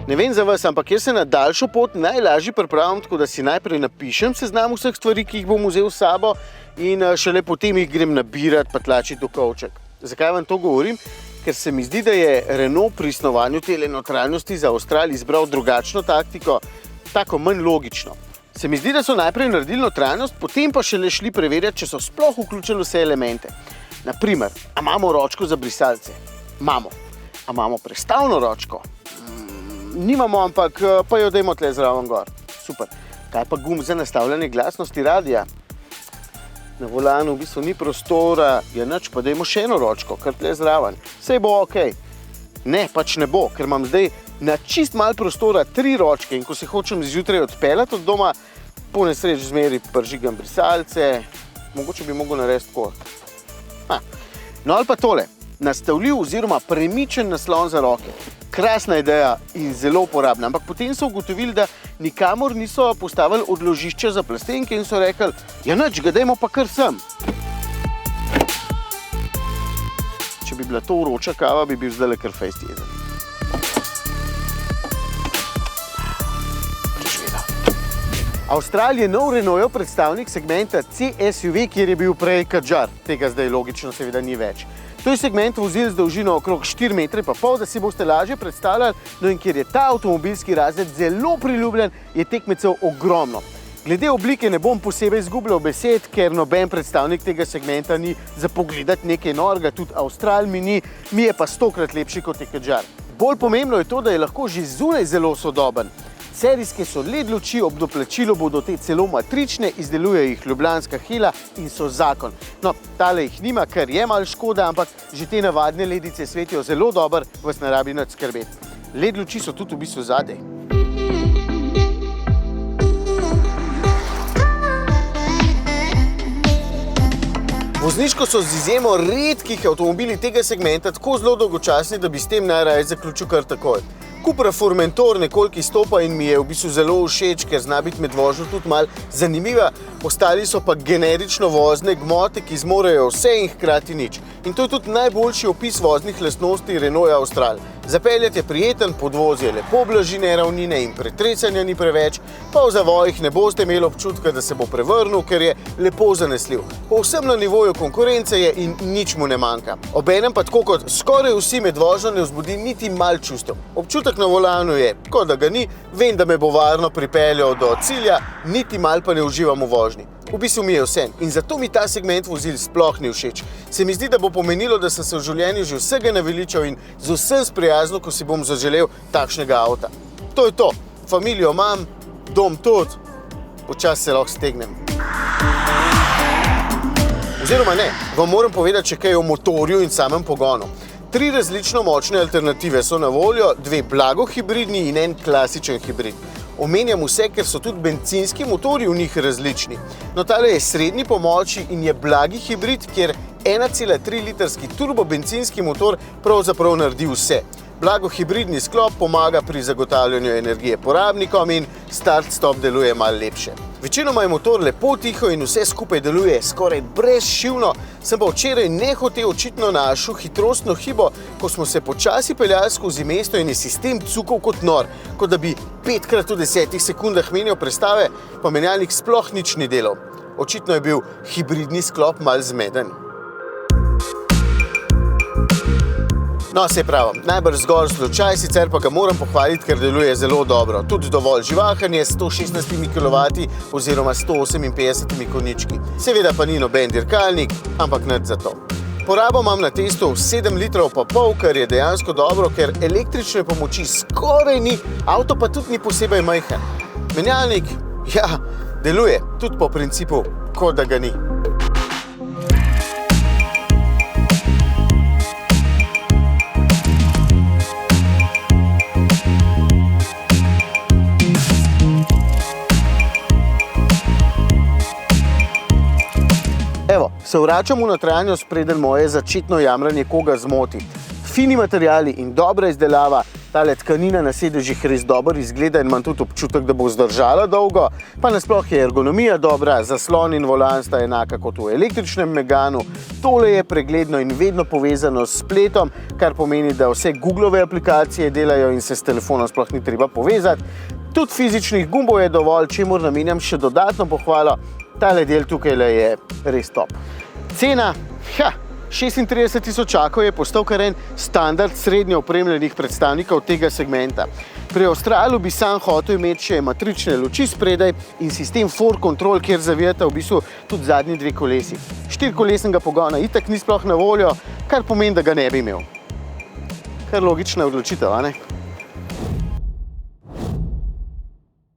Ne vem za vas, ampak jaz se na daljšo pot najlažje pripravim, tako da si najprej napišem seznam vseh stvari, ki jih bom vzel s sabo in šele potem jih grem nabirati pa tlačiti v kovček. Zakaj vam to govorim? Ker se mi zdi, da je Renault pri snovanju tele notranjosti za Austral izbral drugačno taktiko, tako manj logično. Se mi zdi, da so najprej naredili notranjost, potem pa šele šli preverjati, če so sploh vključili vse elemente. Naprimer, a imamo ročko za brisalce? Imamo. A imamo prestavno ročko? Nimamo, ampak pa jo dajmo tle zraven gor. Super. Kaj pa gum za nastavljanje glasnosti radia? Na volanu v bistvu ni prostora, ja nič, pa dajmo še eno ročko, kar tle zraven. Sej bo okej. Ne, pač ne bo, ker imam zdaj na čist malo prostora 3 ročke in ko se hočem zjutraj odpeljati od doma, po nesreč zmeri pržigam brisalce, mogoče bi mogel narediti tako. No ali pa tole, nastavljiv oziroma premičen naslon za roke. Krasna ideja in zelo uporabna, ampak potem so ugotovili, da nikamor niso postavili odložišča za plastenke in so rekli, ja nič, ga dajmo pa kar sem. Če bi bila to vroča kava, bi bil zdajle kar fejst jezen. Austral je nov Renaultov predstavnik segmenta C-SUV, kjer je bil prej Kadjar. Tega zdaj logično seveda ni več. To je segment vozil z dolžino okrog 4,5 metre, da si boste lažje predstavljali, no in ker je ta avtomobilski razred zelo priljubljen, je tekmecev ogromno. Glede oblike ne bom posebej izgubljal besed, ker noben predstavnik tega segmenta ni za pogledati nekaj norega, tudi Austral mi ni, mi je pa 100-krat lepši kot je Kadjar. Bolj pomembno je to, da je lahko že zunaj zelo sodoben. Serijske so LED luči, ob doplačilu bodo te celo matrične, izdeluje jih ljubljanska Hela in so zakon. No, tale jih nima, kar je malo škoda, ampak že te navadne ledice svetijo zelo dobro, vas ne rabi nič skrbeti. LED luči so tudi v bistvu zadaj. Vozniško so z izjemo redkih avtomobili tega segmenta tako zelo dolgočasni, da bi s tem najraje zaključil kar takoj. Cupra Formentor nekoliko izstopa in mi je v bistvu zelo všeč, ker zna biti med vožnjo tudi malo zanimiva, ostali so pa generično vozne gmote, ki zmorejo vse in hkrati nič. In to je tudi najboljši opis voznih lastnosti Renaulta Austral. Zapeljati je prijeten, podvoz je lepo blažine ravnine in pretresanja ni preveč, pa v zavojih ne boste imeli občutka, da se bo prevrnil, ker je lepo zanesljiv. Povsem na nivoju konkurence je in nič mu ne manjka. Obenem pa tako kot skoraj vsi med vožnjo ne vzbudi niti malo čustev. Občutek na volanu je, kot da ga ni, vem, da me bo varno pripeljal do cilja, niti malo pa ne uživam v vožnji. V bistvu mi je vse in zato mi ta segment vozil sploh ni všeč. Se mi zdi, da bo pomenilo, da sem se v življenju že vsega naveličal in z vsem sprijazno, ko si bom zaželel takšnega avta. To je to. Familijo imam, dom tudi, počasi se lahko stegnem. Oziroma ne, vam moram povedati še kaj o motorju in samem pogonu. 3 različno močne alternative so na voljo, 2 blago hibridni in 1 klasičen hibrid. Omenjam vse, ker so tudi bencinski motorji v njih različni. No, tale je srednji po moči in je blagi hibrid, kjer 1,3 litrski turbobencinski motor pravzaprav naredi vse. Blago hibridni sklop pomaga pri zagotavljanju energije porabnikom in start-stop deluje malo lepše. Večinoma je motor lepo tiho in vse skupaj deluje skoraj brezšivno, sem pa včeraj nehote očitno našel hitrostno hibo, ko smo se počasi peljali skozi mesto in je sistem cukal kot nor, kot da bi 5-krat v 10 sekundah menjal prestave, pa menjalnik sploh nič ni delal. Očitno je bil hibridni sklop malo zmeden. No, se pravim, najbrž zgolj slučaj, sicer pa ga moram pohvaliti, ker deluje zelo dobro. Tudi dovolj živahen je s 116 kW oziroma 158 konjički. Seveda pa ni noben dirkalnik, ampak nič za to. Porabo imam na testu 7,5 litrov, kar je dejansko dobro, ker električne pomoči skoraj ni, avto pa tudi ni posebej majhen. Menjalnik, ja, deluje, tudi po principu, kot da ga ni. Evo, se vračam v notranjost, preden moje začetno jamranje koga zmoti. Fini materiali in dobra izdelava, Tale tkanina na sedežih res dobro izgleda in imam tudi občutek, da bo zdržala dolgo. Pa nasploh je ergonomija dobra, zaslon in volan sta enaka kot v električnem Meganu. Tole je pregledno in vedno povezano s spletom, kar pomeni, da vse Googleove aplikacije delajo in se s telefonom sploh ni treba povezati. Tudi fizičnih gumbov je dovolj, čemur namenjam še dodatno pohvalo. Tale del tukaj je res top. Cena? 36.000 je postal kar en standard srednje opremljenih predstavnikov tega segmenta. Pri Australu bi sam hotel imeti še matrične luči spredaj in sistem 4Control, kjer zavijata v bistvu tudi zadnji dve kolesi. 4-kolesnega pogona itak ni sploh na voljo, kar pomeni, da ga ne bi imel. Kar logična odločitev, a ne?